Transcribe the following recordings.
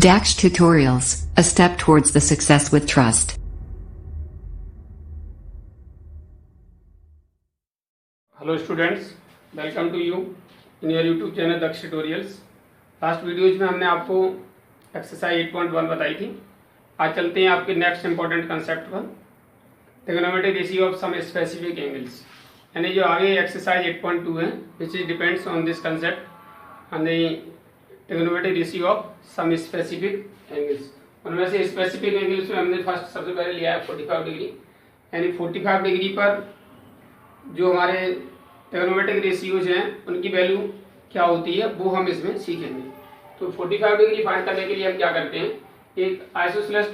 Dax Tutorials, a step towards the success with trust. Hello students, welcome to you in your YouTube channel Daksh tutorials. Last videos में हमने आपको exercise 8.1 बताई थी। आज चलते हैं आपके नेक्स्ट इंपॉर्टेंट कंसेप्ट पर, trigonometric ratio of some specific angles. यानी जो आगे एक्सरसाइज 8.2 है, which is depends on this concept on the trigonometric ratio of some specific angles. उनमें से स्पेसिफिक एंगल्स में हमने फर्स्ट सबसे पहले लिया है 45 डिग्री। यानी 45 डिग्री पर जो हमारे ट्रिग्नोमेट्रिक रेशियोज हैं उनकी वैल्यू क्या होती है वो हम इसमें सीखेंगे। तो 45 डिग्री फाइंड करने के लिए हम क्या करते हैं, एक आइसोसेलेस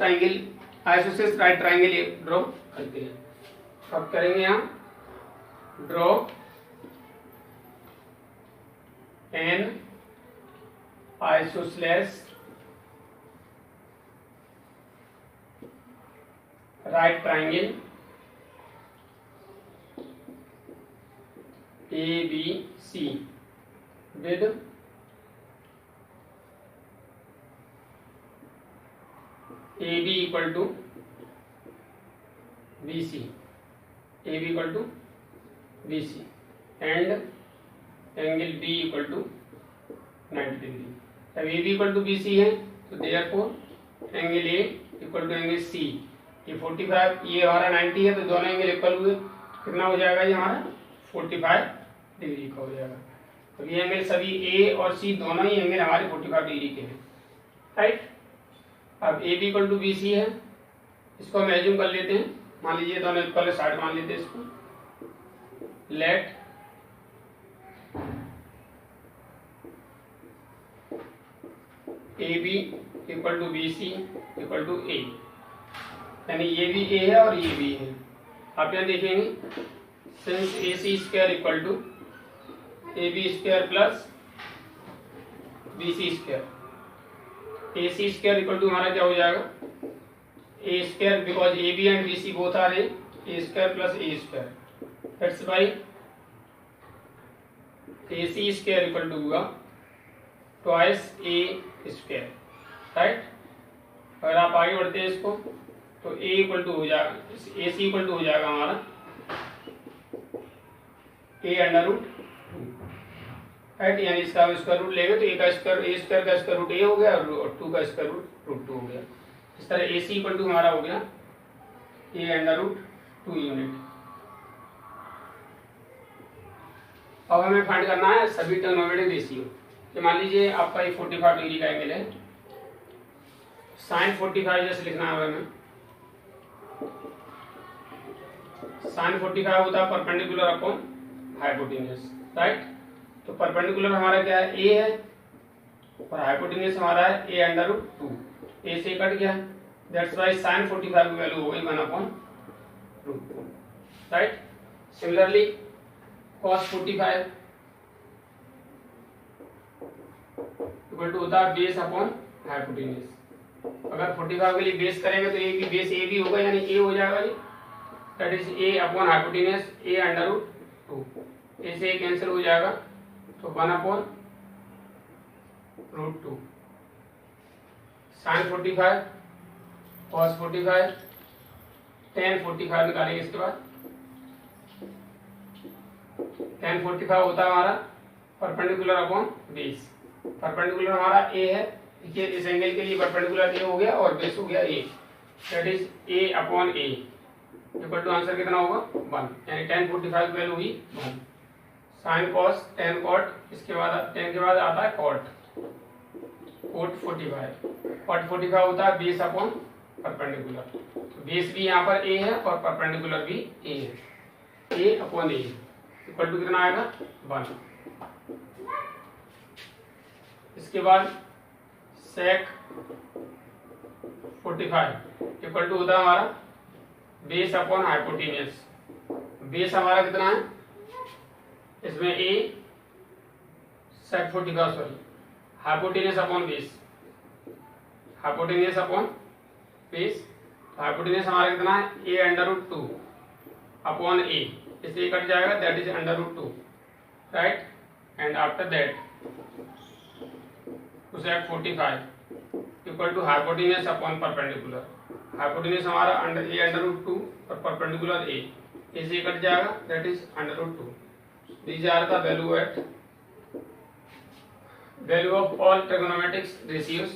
राइट ट्राइंगल ड्रॉ करते हैं। अब करेंगे हम draw an isosceles right triangle ABC with AB equal to BC, AB equal to BC and angle D equal to 90 degree. अब AB equal to BC है तो therefore angle A equal to angle C। ये 45, ये हमारा 90 है तो दोनों angle equal हुए, कितना हो जाएगा ये हमारा 45 डिग्री का हो जाएगा। तो ये एंगल सभी ए और सी दोनों ही एंगल हमारे 45 डिग्री के हैं, राइट। अब A B equal to B C है, इसको हम एज्यूम कर लेते हैं। मान लीजिए दोनों इक्वल साइड मान लेते हैं इसको। Let A B equal to B C equal to A, यानी ये भी ए है और ये भी है। आप यहाँ देखेंगे since AC square equal to AB square plus BC square, AC square equal to हमारा क्या हो जाएगा A square, because AB and BC both are A square plus A square, that's why AC square equal to होगा twice A square, right। अगर आप आगे बढ़ते हैं इसको तो A इक्वल टू हो जाएगा, AC इक्वल टू हो जाएगा हमारा ए अंडर रूट, राइट। यानी इसका स्क्वायर रूट लेंगे तो ए का स्क्वायर, ए स्क्वायर का स्क्वायर रूट ए हो गया और 2 का स्क्वायर रूट 2 हो गया। इस तरह ए सी इक्वल टू हमारा हो गया ए अंडर रूट 2 यूनिट। अब हमें फाइंड करना है सभी ट्रिग्नोमेट्रिक रेशियो। तो मान लीजिए आपका ये 45 डिग्री का एंगल है, साइन 45 जैसे लिखना है हमें। साइन 45 होता है परपेंडिकुलर अपॉन हाइपोटेन्यूज, राइट। तो परपेंडिकुलर हमारा क्या है, ए है और हाइपोटेन्यूज हमारा है ए अंडर रूट 2। ए से कट गया, दैट्स व्हाई साइन 45 की वैल्यू हो गई 1 upon root 2, right. Similarly cos 45 equal to होता है बेस अपॉन हाइपोटेन्यूज। अगर 45 के लिए बेस करेंगे तो ए भी बेस ए भी होगा, यानी ए हो जाएगा ये, that is A upon hypotenuse a under root 2। A से कैंसिल हो जाएगा तो 1 upon root 2। Sine 45 cos 45 tan 45 निकालेंगे। इसके बाद टेन 45 होता है हमारा परपेंडिकुलर अपॉन बेस। परपेंडिकुलर हमारा ए है, देखिए इस एंगल के लिए परपेंडिकुलर ए हो गया और बेस हो गया A, that is A upon A equal to answer कितना होगा 1, यानी टेन 45 की वैल्यू हुई 1। साइन कॉस टेन कॉट, इसके बाद टेन के बाद आता है कॉट 45। कॉट 45 होता है बेस अपॉन परपेंडिकुलर। तो बेस भी यहाँ पर ए है और परपेंडिकुलर भी ए है, ए अपॉन ए इक्वल टू कितना आएगा 1। इसके बाद सेक 45 इक्वल टू होता है हमारा बेस अपॉन हाइपोटेन्यूज। बेस हमारा कितना है इसमें a sec 45 sorry hypotenuse upon base, hypotenuse upon base. Hypotenuse हमारा कितना है a under root 2 upon a, इसलिए कट जाएगा, that is under root 2, right. And after that cosec 45 equal to hypotenuse upon perpendicular. Hypotenuse हमारा अंडर ए अंडर रूट 2 और perpendicular a से कट जाएगा, that is under root 2। These are the value of all trigonometric ratios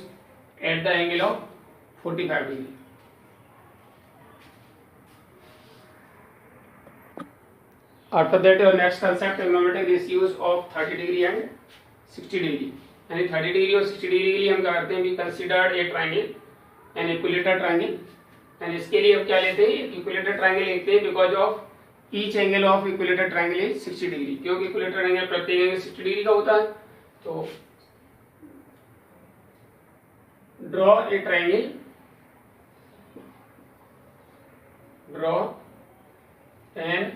at the angle of 45 degree. After that, your next concept trigonometric ratios of 30 degree and 60 degree। यानी 30 degree और 60 degree के लिए हम क्या करते हैं, we considered a triangle an equilateral triangle. And इसके लिए हम क्या लेते हैं, इक्विलेटरल ट्राइंगल लेते हैं because of each angle of equilateral triangle is 60 degree, क्योंकि इक्विलेटरल एंगल प्रत्येक एंगल 60 डिग्री का होता है। तो draw a triangle, draw an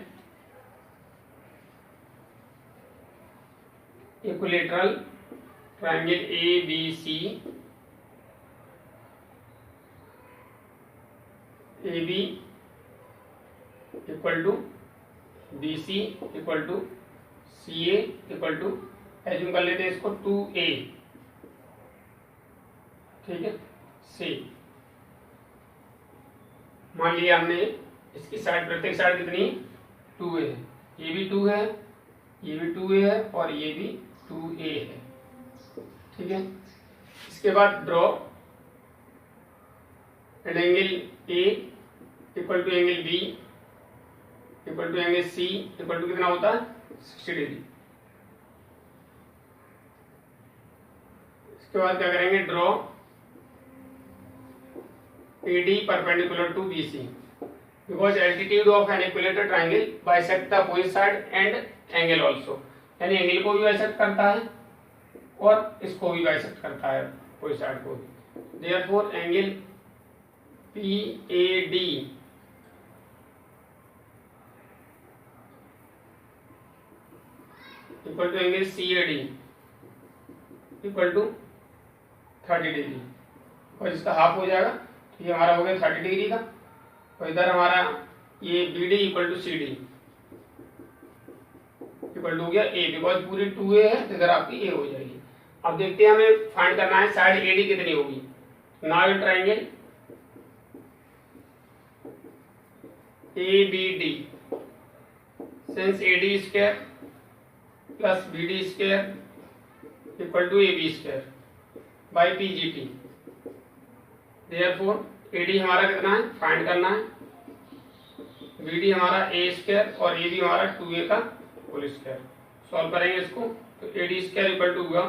equilateral triangle A B C, A B equal to B C equal to C A equal to, assume कर लेते हैं इसको 2a, ठीक है, सी। मान लिया हमने इसकी साइड, प्रत्येक साइड कितनी 2a है, ये भी 2 है, ये भी 2a है और ये भी 2a है, ठीक है। इसके बाद draw an angle A equal to angle B equal to angle C equal to कितना होता है 60 डिग्री। इसके बाद क्या करेंगे, draw AD perpendicular to BC because altitude of an equilateral triangle bisect the opposite side and angle also. यानी angle को भी बाइसेक्ट करता है और इसको भी बाइसेक्ट करता है, अपोजिट साइड को भी। Therefore angle PAD equal to angle CAD equal to 30 degree, और इसका हाफ हो जाएगा, तो ये हमारा हो गया 30 डिग्री का। और इधर हमारा ये BD equal to CD equal to हो गया A, बिकॉज पूरी 2A है तो इधर आपकी A हो जाएगी। अब देखते हैं हमें फाइंड करना है साइड AD कितनी होगी। Now in triangle ABD since AD square plus BD square equal to AB square by PGT। Therefore AD हमारा कितना है फाइंड करना है, BD हमारा A स्क्वायर और AB हमारा 2A का होल स्क्वायर। सॉल्व करेंगे इसको, तो AD स्क्वायर इक्वल टू होगा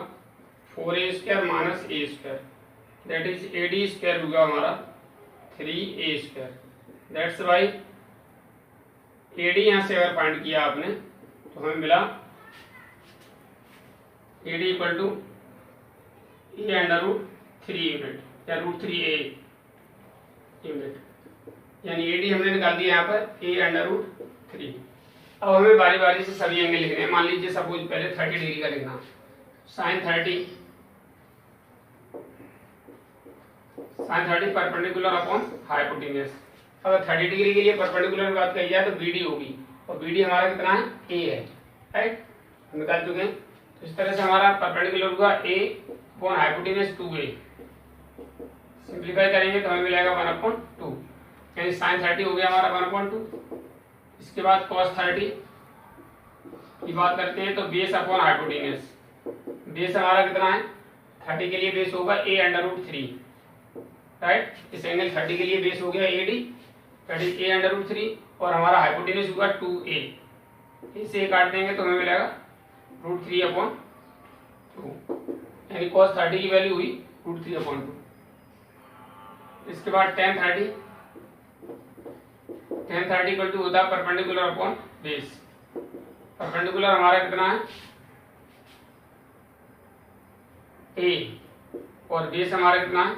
4A square minus A square, that is AD square होगा हमारा 3A square. That's why AD यहाँ से अगर फाइंड किया आपने तो हमें मिला AD equal to A under root 3 unit या रूट 3A यूनिट, यानी AD हमने निकाल दिया यहाँ पर A अंडर रूट 3। अब हमें बारी बारी से सभी एंगल लिखने हैं। मान लीजिए सपोज पहले 30 डिग्री का लिखना, साइन 30 परपेंडिकुलर अपॉन हाइपोटेन्यूस। अगर 30 डिग्री के लिए परपेंडिकुलर बात कही जाए तो BD होगी, और BD हमारा कितना है A है, राइट, हम निकाल चुके हैं। तो इस तरह से हमारा परपेंडिकुलर होगा A upon hypotenuse 2A। Simplify करेंगे तो हमें मिलेगा 1/2, यानी साइन 30 हो गया हमारा 1/2। इसके बाद कॉस 30 की बात करते हैं तो बेस अपॉन हाइपोटेन्यूस। बेस हमारा कितना है 30 के लिए बेस होगा A अंडर रूट 3, राइट। इस एंगल 30 के लिए बेस हो गया AD, that is A under root 3, और हमारा हाइपोटेन्यूस होगा 2A। इसे काट देंगे तो हमें मिलेगा रूट 3/2, यानी कॉस 30 की वैल्यू हुई रूट 3/2। इसके बाद tan 30 इक्वल टू होता है परपेंडिकुलर अपॉन बेस। परपेंडिकुलर हमारा कितना है A, और बेस हमारा कितना है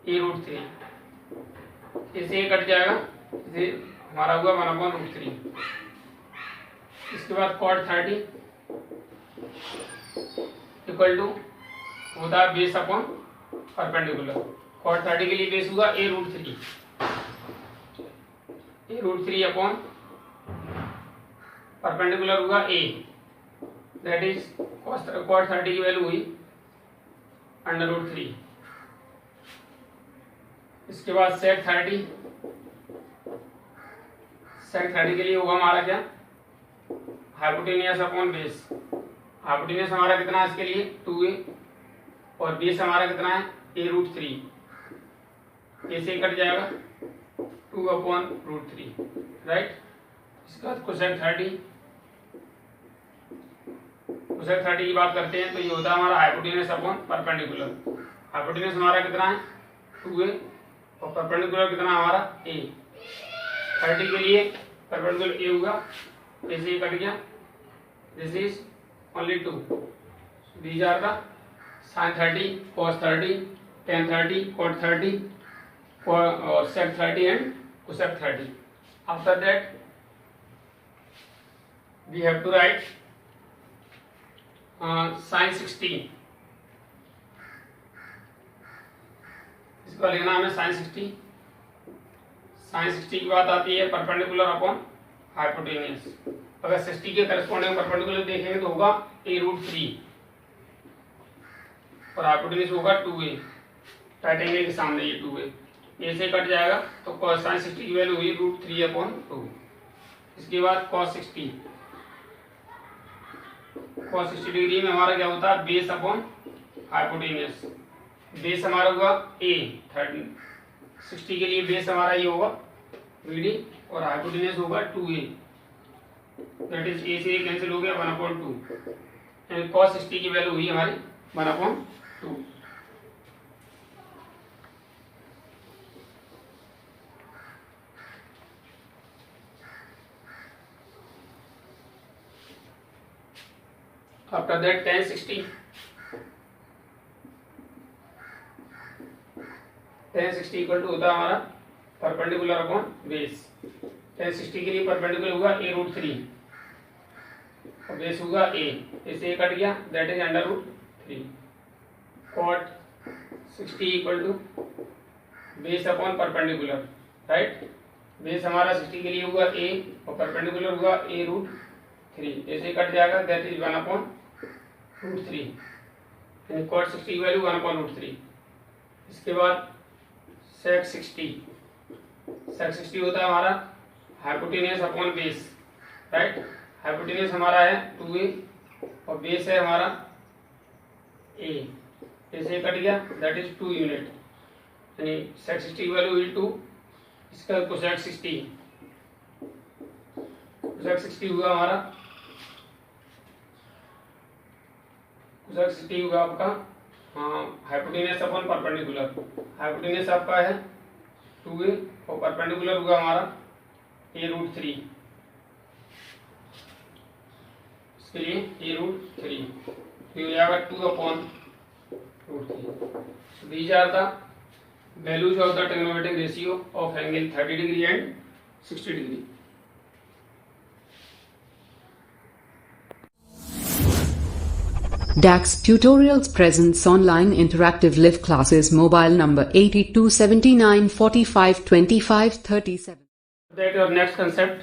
A रूट 3। इसे कट जाएगा, इसे हमारा हुआ 1/√3। इसके बाद cot 30 इक्वल टू होता है बेस अपॉन परपेंडिकुलर। cot 30 के लिए बेस हुआ A रूट 3 अपॉन परपेंडिकुलर होगा A, दैट इज cot 30 की वैल्यू हुई अंडर रूट 3। इसके बाद सेक 30, सेक 30 के लिए होगा हमारा क्या, हाइपोटेनियस अपॉन बेस। हाइपोटेनियस हमारा कितना है इसके लिए 2a, और बेस हमारा कितना है a√3, ए से कट जाएगा 2/√3, राइट। इसके बाद कोसेक 30, कोसेक 30 की बात करते हैं तो ये होता है हमारा हाइपोटेनियस अपॉन परपेंडिकुलर। हाइपोटेनियस हमारा कितना है 2a, और परपेंडिकुलर कितना हमारा a। 30 के लिए परपेंडिकुलर a होगा, a से कट गया, this is only 2। These are the sin 30, cos 30, tan 30, cot 30, sec 30 and cosec 30. After that we have to write sin 60. इसका लिखना हमें sin 60। sin 60 की बात आती है परपेंडिकुलर अपॉन हाइपोटेनियस। अगर 60 के करस्पॉन्डिंग परपेंडिकुलर देखेंगे तो होगा a√3, और हाइपोटेनियस होगा 2a। राइट एंगल के सामने ये 2a, ए से कट जाएगा तो sin 60 की वैल्यू हुई √3/2। इसके बाद cos 60, cos 60 डिग्री में हमारा क्या होता है बेस अपॉन हाइपोटेनियस। बेस हमारा होगा a, 60 के लिए बेस हमारा ये होगा BD, और हाइपोटेनियस होगा 2a, दैट इज a से कैंसिल हो गया 1/2, एंड cos 60 की वैल्यू हुई हमारी 1/2। After that tan 60, tan 60 equal to होता है हमारा परपेंडिकुलर अपॉन बेस। tan 60 के लिए परपेंडिकुलर होगा a√3, और बेस होगा a, इससे कट गया, that is √3। cot 60 equal to base upon perpendicular, right. Base हमारा 60 के लिए होगा a, और परपेंडिकुलर होगा a√3, ऐसे कट जाएगा, दैट इज 1/√3, यानी cot 60 की वैल्यू 1/√3। इसके बाद sec 60, sec 60 होता है हमारा hypotenuse upon base, right. Hypotenuse हमारा है 2a, और बेस है हमारा a, ऐसे कट गया, दैट इज 2 यूनिट, यानी sec 60 की वैल्यू हुई 2। इसका cosec 60, cosec 60 हुआ हमारा, cosec 60 होगा आपका हाइपोटेनियस अपॉन परपेंडिकुलर। हाइपोटेनियस आपका है 2a, और परपेंडिकुलर होगा हमारा a√3, इसके लिए a√3, तो ये आएगा 2/√3। These are the values of the trigonometric ratio of angle 30 degree and 60 degree. DAX Tutorials presents online interactive live classes. Mobile number 8279452537. That your next concept,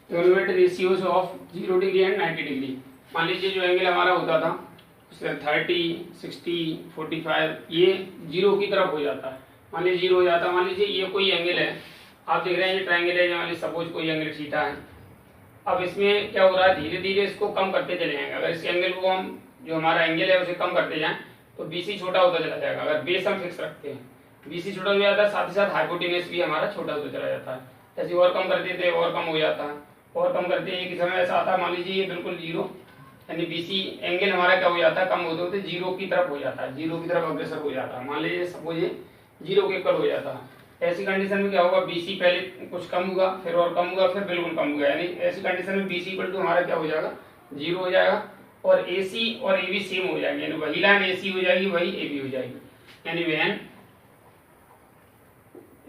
trigonometric ratios of 0 degree and 90 degree. मान लीजिए जो angle हमारा होता था उससे 30, 60, 45 ये 0 की तरफ हो जाता है। मान लीजिए 0 हो जाता है। मान लीजिए ये कोई एंगल है, आप देख रहे हैं ये ट्रायंगल है, मान लीजिए सपोज कोई एंगल थीटा है। अब इसमें क्या हो रहा है, धीरे धीरे इसको कम करते चले जाएंगे। अगर इस एंगल को हम जो हमारा एंगल है उसे कम करते जाएं तो BC छोटा होता चला जाएगा। अगर बेस हम फिक्स रखते हैं BC छोटा हो जाता है, साथ ही साथ हाइपोटेनियस भी हमारा छोटा होता चला जाता है। जैसे और कम करते थे और कम हो जाता है, और कम करते हैं कि समय ऐसा आता है मान लीजिए ये बिल्कुल 0, यानी BC एंगल हमारा क्या हो जाता है, कम होते होते 0 की तरफ हो जाता है, 0 की तरफ अग्रसर हो जाता है। मान लीजिए सपोज ये 0 के इक्वल हो जाता है। ऐसी कंडीशन में क्या होगा, BC पहले कुछ कम होगा, फिर और कम होगा, फिर बिल्कुल कम होगा। यानी ऐसी कंडीशन में BC इक्वल टू हमारा क्या हो जाएगा, 0 हो जाएगा, और AC और AB सेम हो जाएंगे, यानी वही लाइन AC हो जाएगी, वही AB हो जाएगी। यानी when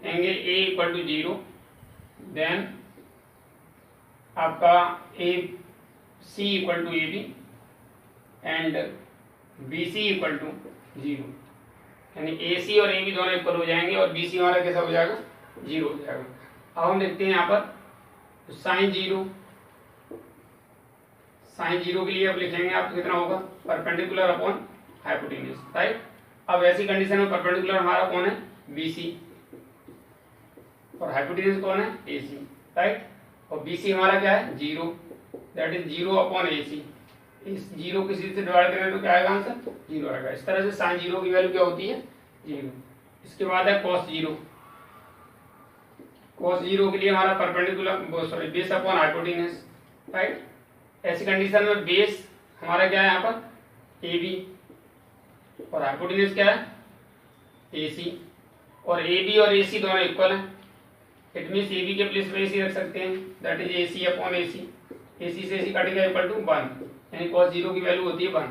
angle A equal to 0 then आपका AC equal to AB and BC equal to 0, यानी AC और AB दोनों इक्वल हो जाएंगे और BC हमारा कैसा हो जाएगा, 0 हो जाएगा। अब हम देखते हैं यहाँ पर sin 0 के लिए अब लिखेंगे आप कितना होगा, परपेंडिकुलर अपॉन हाइपोटेन्यूज, राइट। अब ऐसी कंडीशन में परपेंडिकुलर हमारा कौन है, BC और हाइपोटेन्यूज कौन है AC, राइट। और BC हमारा क्या है 0, दैट इज 0 अपॉन AC। इस 0 किसी से डिवाइड करें तो क्या आएगा आंसर 0 आएगा। इस तरह से sin 0 की वैल्यू क्या होती है 0। इसके बाद है cos 0। cos 0 के लिए हमारा perpendicular base upon hypotenuse, right. ऐसी कंडीशन में बेस हमारा क्या है यहाँ पर AB और हाइपोटेन्यूज क्या है AC, और AB और AC दोनों इक्वल हैं। इट मीन्स AB के प्लेस पे AC रख सकते हैं, that is AC upon AC। AC से AC कट गया इक्वल टू 1, यानी cos 0 की वैल्यू होती है 1।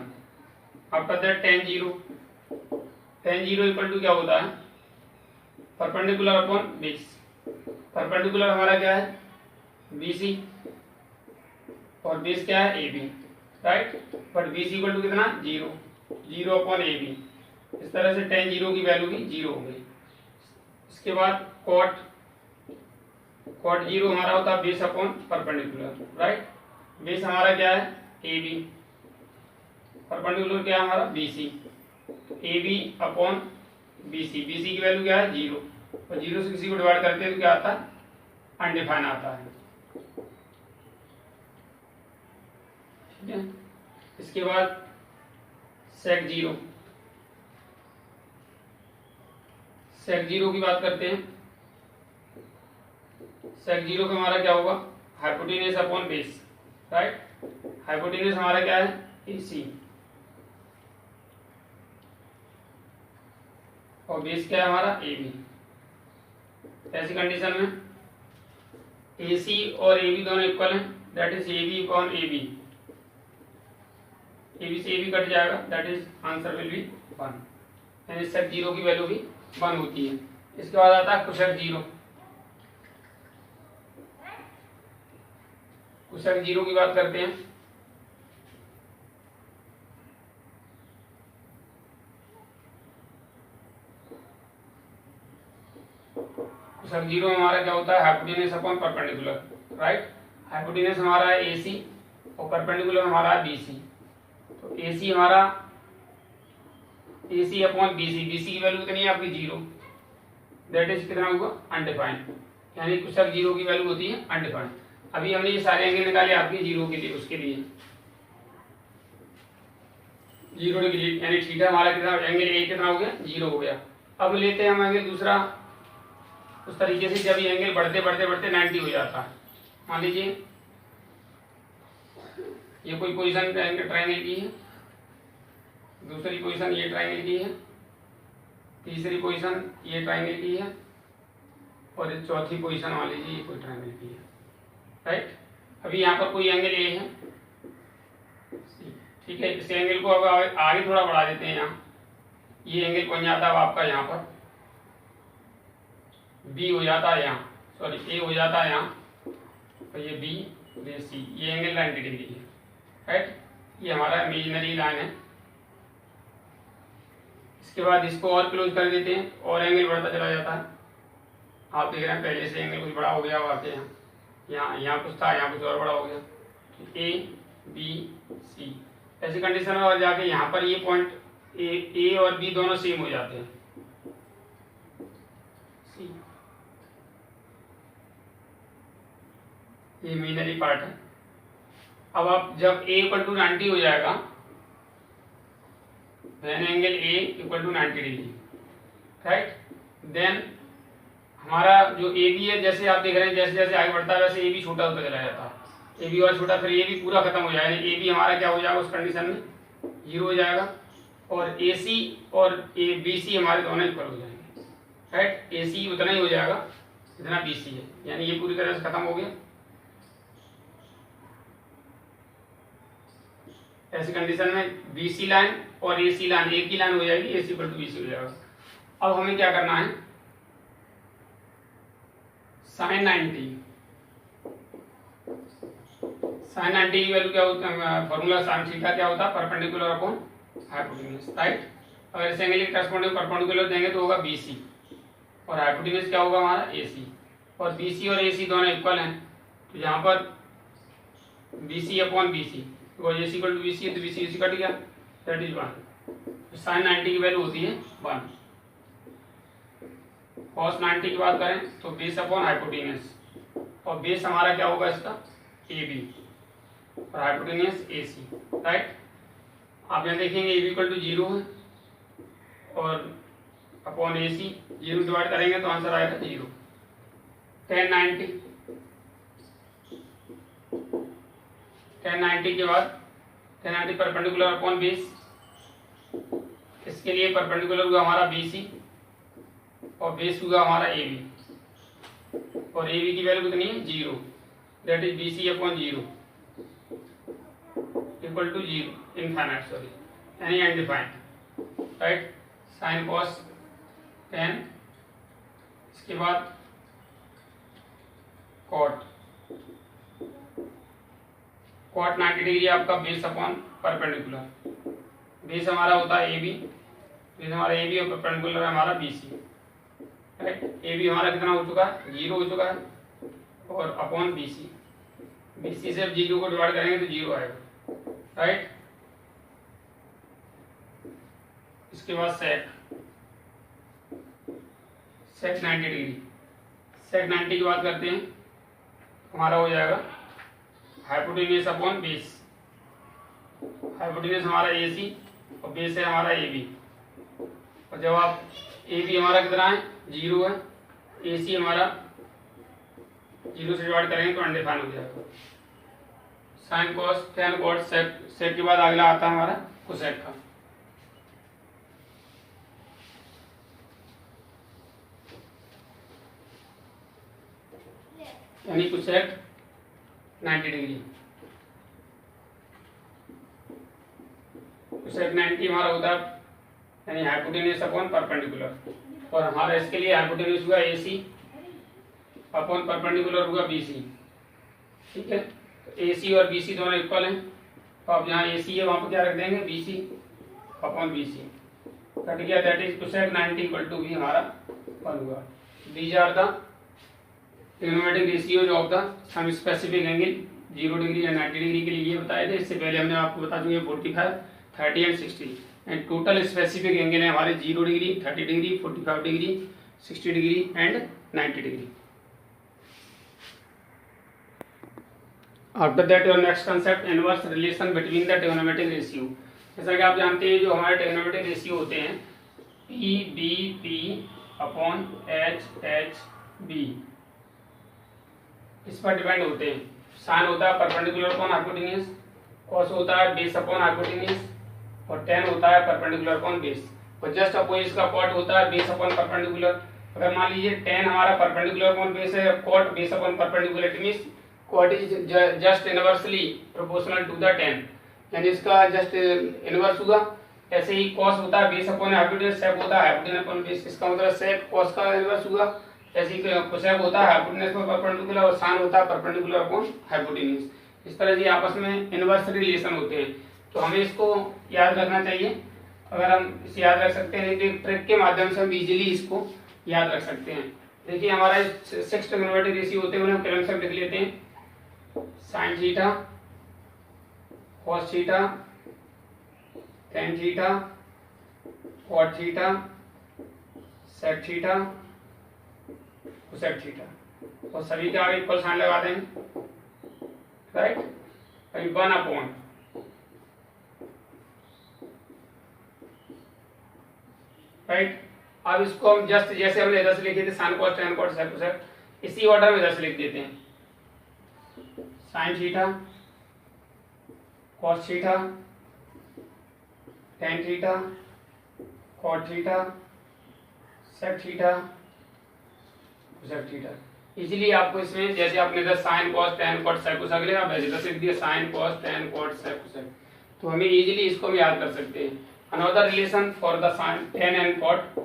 After that tan 0 equal to क्या होता है परपेंडिकुलर अपॉन बेस। परपेंडिकुलर हमारा क्या है BC और बेस क्या है AB, right. But BC equal to कितना 0 अपॉन AB। इस तरह से tan 0 की वैल्यू भी 0 हो गई। इसके बाद cot 0 हमारा होता है base upon perpendicular, right. Base हमारा क्या है AB, परपेंडिकुलर क्या है हमारा BC, AB upon BC। BC की वैल्यू क्या है 0, और 0 से किसी को डिवाइड करते हैं तो क्या आता है अनडिफाइन आता है, ठीक है। इसके बाद sec 0 की बात करते हैं। sec 0 का हमारा क्या होगा hypotenuse upon base, right. Hypotenuse हमारा क्या है AC और बेस क्या है हमारा AB। ऐसी कंडीशन में AC और AB दोनों इक्वल हैं, that is AB upon AB। AB से AB कट जाएगा, that is answer will be 1, यानी sec 0 की वैल्यू भी 1 होती है। इसके बाद आता है cosec 0। cosec 0 की बात करते हैं। cosec 0 हमारा क्या होता है hypotenuse upon perpendicular, right. Hypotenuse हमारा है AC और परपेंडिकुलर हमारा है BC। तो AC हमारा AC अपॉन BC की वैल्यू कितनी है आपकी 0, दैट इज कितना होगा अनडिफाइंड, यानी cosec 0 की वैल्यू होती है अनडिफाइंड। अभी हमने ये सारे एंगल निकाले आपके 0 के लिए, उसके लिए 0 डिग्री, यानी थीटा हमारा कितना एंगल A कितना हो गया 0 हो गया। अब लेते हैं हम एंगल दूसरा उस तरीके से जब ये एंगल बढ़ते बढ़ते बढ़ते 90 हो जाता है। मान लीजिए ये कोई पोजीशन ट्रायंगल की है, दूसरी पोजीशन ये ट्रायंगल की है, तीसरी पोजीशन ये ट्रायंगल की है, और ये चौथी पोजीशन मान लीजिए ये कोई ट्रायंगल की है, राइट। अभी यहाँ पर कोई एंगल A है, ठीक है। इस एंगल को अब आगे थोड़ा बढ़ा देते हैं। यहाँ ये एंगल बन जाता है आपका यहाँ पर B हो जाता है, यहाँ सॉरी A हो जाता है यहाँ, और ये B ये C, ये एंगल 90 डिग्री है, राइट। ये हमारा इमेजिनरी लाइन है। इसके बाद इसको और क्लोज कर देते हैं और एंगल बढ़ता चला जाता है। आप देख रहे हैं पहले से एंगल कुछ बड़ा हो गया आपके यहाँ कुछ था, यहाँ कुछ और बड़ा हो गया, A B C। ऐसी कंडीशन में और जाके यहाँ पर ये पॉइंट A और B दोनों सेम हो जाते हैं, C। ये इमेजिनरी पार्ट है। अब आप जब A इक्वल टू 90 हो जाएगा, then angle A equal to 90 degree, right. Then हमारा जो AB है, जैसे आप देख रहे हैं जैसे जैसे आगे बढ़ता है वैसे AB छोटा होता चला जाता है, AB और छोटा, फिर AB पूरा खत्म हो जाएगा। AB हमारा क्या हो जाएगा उस कंडीशन में 0 हो जाएगा, और AC और BC हमारे दोनों इक्वल हो जाएंगे, राइट। AC उतना ही हो जाएगा जितना BC है, यानी ये पूरी तरह से खत्म हो गया। ऐसी कंडीशन में BC लाइन और AC लाइन एक ही लाइन हो जाएगी, AC इक्वल टू BC हो जाएगा। अब हमें क्या करना है, sin 90 की वैल्यू क्या होता है, फॉर्मूला sin थीटा क्या होता है परपेंडिकुलर अपॉन हाइपोटेन्यूज, राइट। अगर इस एंगल के करस्पॉन्डिंग परपेंडिकुलर देंगे तो होगा BC, और हाइपोटेन्यूज क्या होगा हमारा AC, और BC और AC दोनों इक्वल हैं, तो यहाँ पर BC अपॉन BC, तो AC इक्वल टू BC है तो BC कट गया, दैट इज 1। sin 90 की वैल्यू होती है 1। cos 90 की बात करें तो बेस अपॉन हाइपोटेन्यूज, और बेस हमारा क्या होगा इसका ए बी और हाइपोटेन्यूज ए सी, राइट। आप यहाँ देखेंगे ए बी इक्वल टू 0 है और अपॉन ए सी 0 डिवाइड करेंगे तो आंसर आएगा 0। tan 90 के बाद tan 90 परपेंडिकुलर अपॉन बेस, इसके लिए परपेंडिकुलर हुआ हमारा बी सी और बेस हुआ हमारा ए बी, और ए बी की वैल्यू कितनी है 0, that is B C upon 0 equal to 0 infinite, sorry यानी undefined, right. Sine cos tan, इसके बाद कॉट 90 डिग्री आपका बेस अपॉन परपेंडिकुलर, बेस हमारा होता है ए बी, बेस हमारा ए बी और परपेंडिकुलर है हमारा B C, right. A B हमारा कितना हो चुका है 0 हो चुका है और upon B C, B C से अब 0 को डिवाइड करेंगे तो 0 आएगा, राइट। इसके बाद सेक 90 डिग्री, सेक 90 की बात करते हैं, हमारा हो जाएगा हाइपोटेन्यूज अपॉन बेस, हाइपोटेन्यूज हमारा ए सी और बेस है हमारा ए बी, और जब आप ए बी हमारा कितना है 0 है, ए सी हमारा 0 से डिवाइड करेंगे तो अनडिफाइन हो जाएगा। Sine cos tan cot sec, sec के बाद अगला आता है हमारा कोसेक का, यानी कोसेक 90 डिग्री, कोसेक 90 हमारा होता है यानी हाइपोटेन्यूज अपॉन परपेंडिकुलर, और हमारा इसके लिए हाइपोटेन्यूज हुआ ए सी अपॉन परपेंडिकुलर हुआ बी सी, ठीक है। तो ए सी और बी सी दोनों इक्वल हैं, तो आप जहाँ ए सी है वहाँ पर क्या रख देंगे B C upon B C, कट गया, that is cosec 90 equal to भी हमारा 1 हुआ। These are the trigonometric ratios of the some specific angle 0 degree या 90 डिग्री के लिए बताए थे। इससे पहले हमने आपको बता चुके 45, 30 and 60, and total specific angle है हमारे 0 degree, 30 degree, 45 degree, 60 degree and 90 degree. After that your next concept inverse relation between the trigonometric ratio. जैसा कि आप जानते हैं जो हमारे ट्रिग्नोमेट्रिक रेशियो होते हैं P B P upon H H B, इस पर डिपेंड होते हैं। साइन होता है परपेंडिकुलर अपॉन हाइपोटेन्यूज, कॉस होता है बेस अपॉन हाइपोटेन्यूज, और tan होता है परपेंडिकुलर अपॉन बेस, और जस्ट अपोजिट का कॉट होता है बेस अपॉन परपेंडिकुलर। अगर मान लीजिए tan हमारा परपेंडिकुलर अपॉन बेस है, cot base upon perpendicular, it means cot is just inversely proportional to the tan, यानी इसका जस्ट इनवर्स हुआ। ऐसे ही कॉस होता है बेस अपॉन हाइपोटेन्यूज, सेक होता है हाइपोटेन्यूज अपॉन बेस, इसका मतलब सेक कॉस का इनवर्स हुआ। ऐसे ही कोसेक होता है हाइपोटेन्यूज पर परपेंडिकुलर, और साइन होता है परपेंडिकुलर अपॉन हाइपोटेन्यूज। इस तरह से आपस में इनवर्स रिलेशन होते हैं, तो हमें इसको याद रखना चाहिए। अगर हम इसे याद रख सकते हैं तो ट्रिक के माध्यम से हम इजीली इसको याद रख सकते हैं। देखिए हमारा 6 ट्रिग्नोमेट्रिक रेशियो होते हैं, उन्हें हम क्रमशः लिख लेते हैं। Sine theta, cos theta, tan theta, cot theta, sec theta, cosec theta, और सभी के आगे इक्वल साइन लगा देंगे, राइट। अभी 1 अपॉन राइट। अब इसको हम जस्ट जैसे हमने इधर से लिखे थे sine cos tan cot sec cosec, इसी ऑर्डर में इधर से लिख देते हैं। Sine theta, cos theta, tan theta, cot theta, sec theta, cosec theta. Easily आपको इसमें जैसे आपने इधर sine cos tan cot sec cosec लिखा, वैसे इधर से लिख दिया sine cos tan cot sec cosec, तो हमें इजीली इसको भी याद कर सकते हैं। Another relation for the sine tan and cot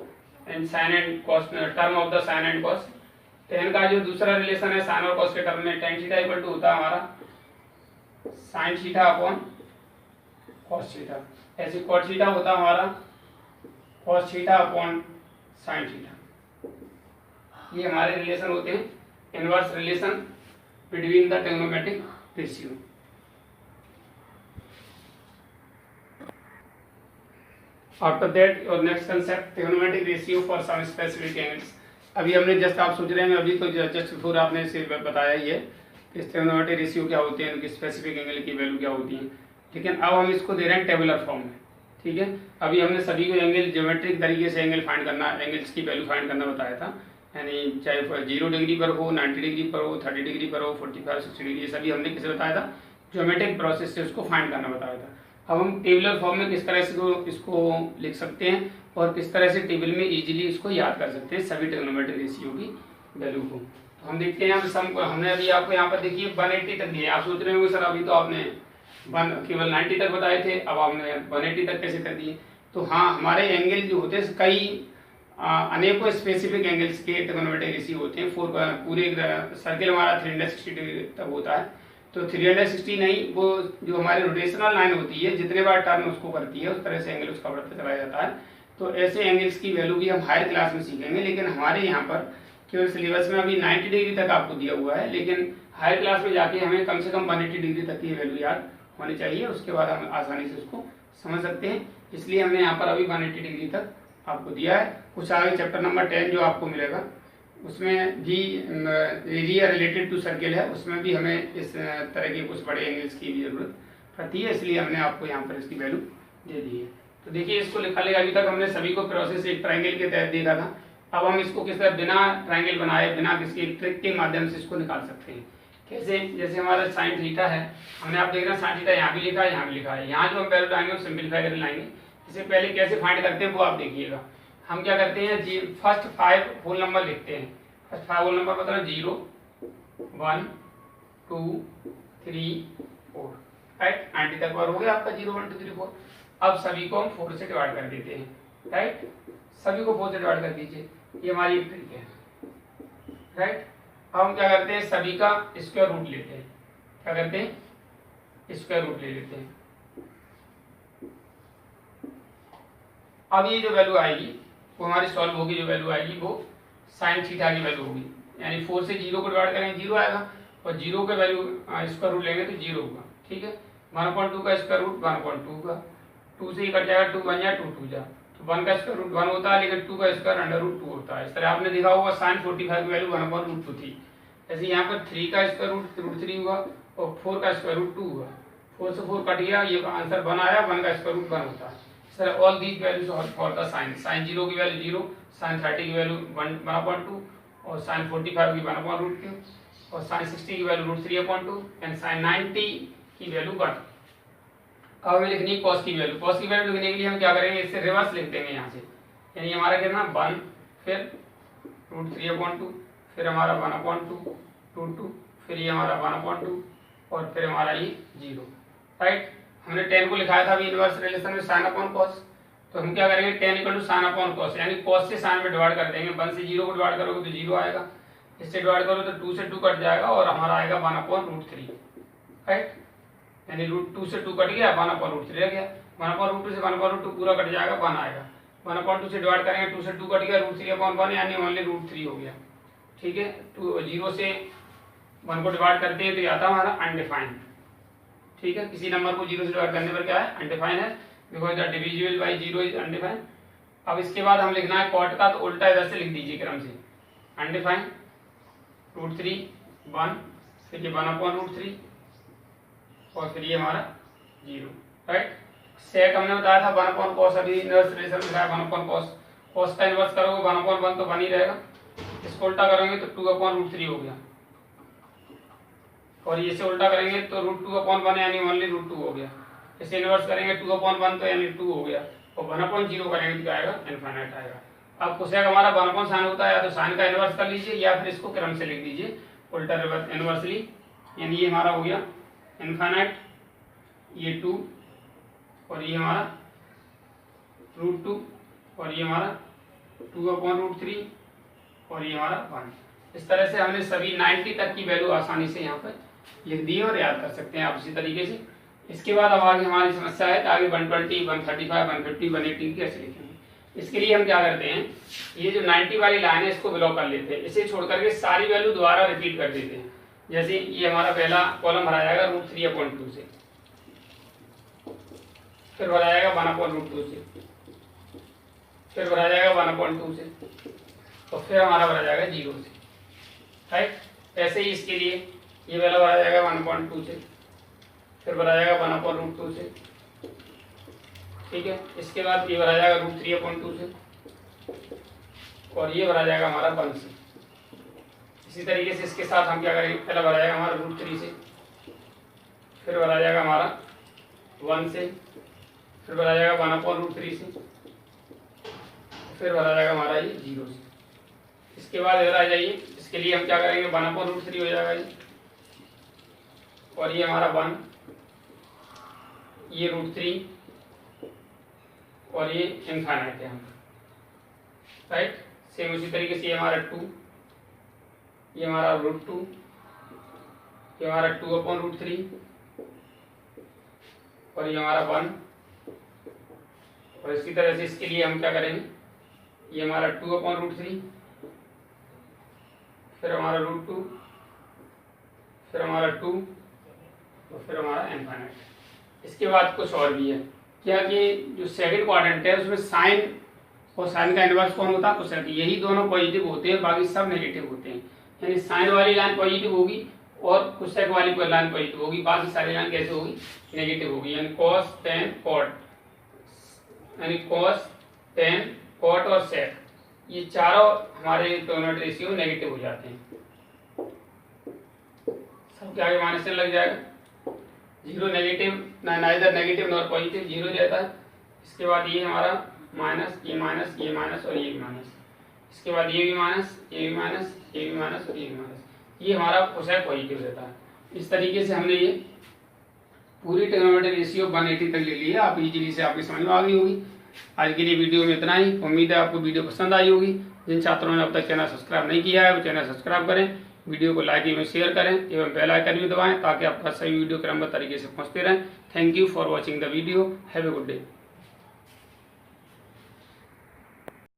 and sine and cos term of the sine and cos. Tan का जो दूसरा रिलेशन है साइन और कॉस के टर्म में, टेन थीटा इक्वल टू होता है हमारा sine theta upon cos theta. ऐसे कॉट थीटा होता है हमारा cos theta upon sine theta. ये हमारे रिलेशन होते हैं inverse relation between the trigonometric ratio. After that, your next concept, trigonometric ratio for some specific angles. अभी हमने जस्ट आप सोच रहे हैं अभी तो जस्ट बिफोर आपने इसे बताया ही है कि ट्रिग्नोमेट्रिक रेशियो क्या होते हैं, उनकी स्पेसिफिक एंगल की वैल्यू क्या होती है। लेकिन अब हम इसको दे रहे हैं टेबुलर फॉर्म में, ठीक है। अभी हमने सभी को एंगल ज्योमेट्रिक तरीके से एंगल फाइंड करना, एंगल्स की वैल्यू फाइंड करना बताया था, यानी चाहे 0 डिग्री पर हो, 90 डिग्री पर हो, 30 डिग्री पर हो, 45 60 डिग्री, ये सभी हमने किसे बताया था, ज्योमेट्रिक प्रोसेस से उसको फाइंड करना बताया था। अब हम टेबुलर फॉर्म में किस तरह से इसको लिख सकते हैं और किस तरह से टेबल में इजीली इसको याद कर सकते हैं सभी ट्रिग्नोमेट्रिक रेशियो की वैल्यू को। तो हम देखते हैं सम को, हमने अभी आपको यहाँ पर देखिए 180 तक दिए। आप सोच रहे होंगे सर अभी तो आपने केवल 90 तक बताए थे, अब आपने 180 तक कैसे कर दिए। तो हाँ, हमारे एंगल जो होते हैं कई अनेकों स्पेसिफिक एंगल्स के ट्रिग्नोमेट्रिक रेशियो होते हैं। पूरे सर्किल हमारा 360 डिग्री तक होता है, तो 360 नहीं, वो जो हमारी रोटेशनल लाइन होती है जितने बार टर्न उसको करती है उस तरह से एंगल उसका बढ़ता चला जाता है। तो ऐसे एंगल्स की वैल्यू भी हम हायर क्लास में सीखेंगे, लेकिन हमारे यहाँ पर केवल सिलेबस में अभी 90 डिग्री तक आपको दिया हुआ है, लेकिन हायर क्लास में जाके हमें कम से कम 180 डिग्री तक की वैल्यू याद होनी चाहिए, उसके बाद हम आसानी से उसको समझ सकते हैं। इसलिए हमने यहाँ पर अभी 180 डिग्री तक आपको दिया है। कुछ आगे चैप्टर नंबर 10 जो आपको मिलेगा उसमें भी एरिया रिलेटेड टू सर्किल है, उसमें भी हमें इस तरह के कुछ बड़े एंगल्स की भी जरूरत पड़ती है, इसलिए हमने आपको यहाँ पर इसकी वैल्यू दे दी है। तो देखिए इसको लिखा लेगा, अभी तक हमने सभी को प्रोसेस एक ट्रायंगल के तहत देखा था। अब हम इसको किस तरह बिना ट्रायंगल बनाए, बिना किसी ट्रिक के माध्यम से इसको निकाल सकते हैं। कैसे, जैसे हमारा साइन थीटा है, हमने आप देख रहे हैं साइन थीटा यहाँ भी लिखा है, यहाँ भी लिखा है। यहाँ जो हम वैल्यू लाएंगे वो सिंपलीफाई करके लाएंगे। इससे पहले कैसे फाइंड करते हैं वो आप देखिएगा। हम क्या करते हैं, फर्स्ट 5 होल नंबर लिखते हैं। फर्स्ट 5 होल नंबर मतलब 0 1 2 3 4, राइट। 90 तक बार हो गया आपका 0 1 2 3 4। अब सभी को हम 4 से डिवाइड कर देते हैं, राइट। सभी को 4 से डिवाइड कर दीजिए, ये हमारी एक ट्रिक है, राइट। अब हम क्या करते हैं, सभी का स्क्वायर रूट लेते हैं। क्या करते हैं, स्क्वायर रूट ले लेते हैं। अब ये जो वैल्यू आएगी वो हमारी सॉल्व होगी, जो वैल्यू आएगी वो साइन थीटा की वैल्यू होगी, यानी 4 से 0 को डिवाइड करेंगे 0 आएगा, और 0 का वैल्यू स्क्वायर रूट लेंगे तो 0 होगा, ठीक है। 1/2 का स्क्वायर रूट 1/2 का, 2 से ही कट जाएगा, 2 बन जाए 2 2 जा, तो 1 का स्क्वायर रूट 1 होता है, लेकिन 2 का स्क्वायर √2 होता है। इस तरह आपने देखा होगा साइन 45 की वैल्यू 1/√2 थी। ऐसे यहाँ पर 3 का स्क्वायर रूट √3 हुआ और 4 का स्क्वायर रूट 2 हुआ, 4 से 4 कट गया, ये आंसर 1 आया, 1 का स्क्वायर रूट 1 होता है। So all these values for the sine, sine 0 की वैल्यू 0, साइन 30 की वैल्यू 1/2, और साइन 45 की 1/√2, और साइन 60 की वैल्यू √3/2, एंड साइन 90 की वैल्यू 1। अब हमें लिखनी है कॉस की वैल्यू। कॉस की वैल्यू लिखने के लिए हम क्या करेंगे, इससे रिवर्स लिख देंगे यहाँ से, यानी हमारा कितना 1, फिर √3/2, फिर हमारा 1/2 √2, फिर ये हमारा 1/2, और फिर हमारा ये 0, राइट। हमने 10 को लिखाया था अभी इनवर्स रिलेशन में साइन अपॉन कॉस, तो हम क्या करेंगे 10 = साइन अपॉन कॉस, यानी कॉस से साइन में डिवाइड कर देंगे। 1 से 0 को डिवाइड करोगे तो 0 आएगा, इससे डिवाइड करो तो 2 से 2 कट जाएगा, और हमारा आएगा 1/√3, राइट। यानी √2 से 2 कट गया, 1/√3 रह गया। 1/√2 से 1/√2 पूरा कट जाएगा, 1 आएगा। 1/2 से डिवाइड करेंगे, 2 से 2 कट गया, √3/1, यानी ओनली √3 हो गया, ठीक है। 0 से 1 को डिवाइड करते हैं तो ये आता है हमारा अनडिफाइंड, ठीक है। किसी नंबर को 0 से डिवाइड करने पर क्या है, अनडिफाइंड है, because the divisible by 0 is undefined. अब इसके बाद हम लिखना है कॉट का, तो उल्टा इधर से लिख दीजिए क्रम से, अनडिफाइंड √3 1, फिर ये 1/√3, और फिर ये हमारा 0, राइट। सेक हमने बताया था 1/cos, अभी इनवर्स रिलेशन में है 1/cos। cos का इनवर्स करोगे 1/1 तो बन ही रहेगा, इसको उल्टा करेंगे तो 2/√3 हो गया, और इसे उल्टा करेंगे तो √2/1 यानी ओनली √2 हो गया। इसे इनवर्स करेंगे 2/1 तो यानी 2 हो गया, और 1/0 करेंगे तो क्या आएगा, इनफाइनाइट आएगा। अब कोसेक हमारा 1/sin होता है, या तो साइन का इनवर्स कर लीजिए या फिर इसको क्रम से लिख दीजिए उल्टा रिवर्स इनवर्सली, यानी ये हमारा हो गया इनफाइनाइट, ये 2, और ये हमारा √2, और ये हमारा 2/√3, और ये हमारा 1। इस तरह से हमने सभी 90 तक की वैल्यू आसानी से यहाँ पर लिख दी और याद कर सकते हैं आप इसी तरीके से। इसके बाद अब आगे हमारी समस्या है कि आगे 120, 135, 150, 180 कैसे लिखेंगे। इसके लिए हम क्या करते हैं, ये जो 90 वाली लाइन है इसको ब्लॉक कर लेते हैं, इसे छोड़ करके सारी वैल्यू दोबारा रिपीट कर देते हैं। जैसे ये हमारा पहला कॉलम भरा जाएगा √3/2 से, फिर भरा जाएगा 1/√2 से, फिर भरा जाएगा 1/2 से, तो फिर हमारा भरा जाएगा 0 से, राइट। ऐसे ही इसके लिए ये वाला भरा जाएगा 1/2 से, फिर भरा जाएगा 1/√2 से, ठीक है। इसके बाद ये भरा जाएगा √3/2 से, और ये भरा जाएगा हमारा 1 से। इसी तरीके से इसके साथ हम क्या करेंगे, पहला भरा जाएगा हमारा √3 से, फिर भरा जाएगा हमारा 1 से, फिर भरा जाएगा 1/√3 से, फिर भरा जाएगा हमारा ये 0 से। इसके बाद इधर आ जाइए, इसके लिए हम क्या करेंगे, 1/√3 हो जाएगा ये, और ये हमारा 1, ये √3, और ये इनफाइनाइट है हम, राइट। सेम उसी तरीके से ये हमारा 2, ये हमारा √2, ये हमारा 2/√3, और ये हमारा 1, और इसी तरह से इसके लिए हम क्या करेंगे, ये हमारा 2/√3, फिर हमारा √2, फिर हमारा 2, और फिर हमारा इनफाइनाइट। इसके बाद कुछ और भी है क्या कि जो सेकंड क्वाड्रेंट है उसमें साइन और साइन का इनवर्स कौन होता है, कोसेक। यही दोनों पॉजिटिव होते हैं, बाकी सब नेगेटिव होते हैं। यानी साइन वाली लाइन पॉजिटिव होगी और कोसेक वाली लाइन पॉजिटिव होगी, बाकी सारी लाइन कैसे होगी, नेगेटिव होगी। यानी कॉस, टेन, कॉट, यानी कॉस, टेन, कॉट और सेक, ये चारों हमारे ट्रिग्नोमेट्री रेशियो नेगेटिव हो जाते हैं। सबके आगे माइनस लग जाएगा, 0 negative, neither negative nor positive, 0 रहता है। इसके बाद ये हमारा माइनस, ये माइनस, ये माइनस और ये भी माइनस। इसके बाद ये भी माइनस, ये भी माइनस, ये भी माइनस और ये भी माइनस। ये हमारा कोसेक पॉजिटिव रहता है। इस तरीके से हमने ये पूरी ट्रिग्नोमेट्री रेशियो 180 तक ले ली है। आप इजीली से आपकी समझ में आ गई होगी। आज के लिए वीडियो में इतना ही। उम्मीद है आपको वीडियो पसंद आई होगी। जिन छात्रों ने अब तक चैनल सब्सक्राइब नहीं किया है वो चैनल सब्सक्राइब करें, वीडियो को लाइक एवं शेयर करें एवं बेल आइकन भी दबाएं ताकि आपका सही वीडियो क्रमबद्ध तरीके से पहुंचते रहें। Thank you for watching the video. Have a good day.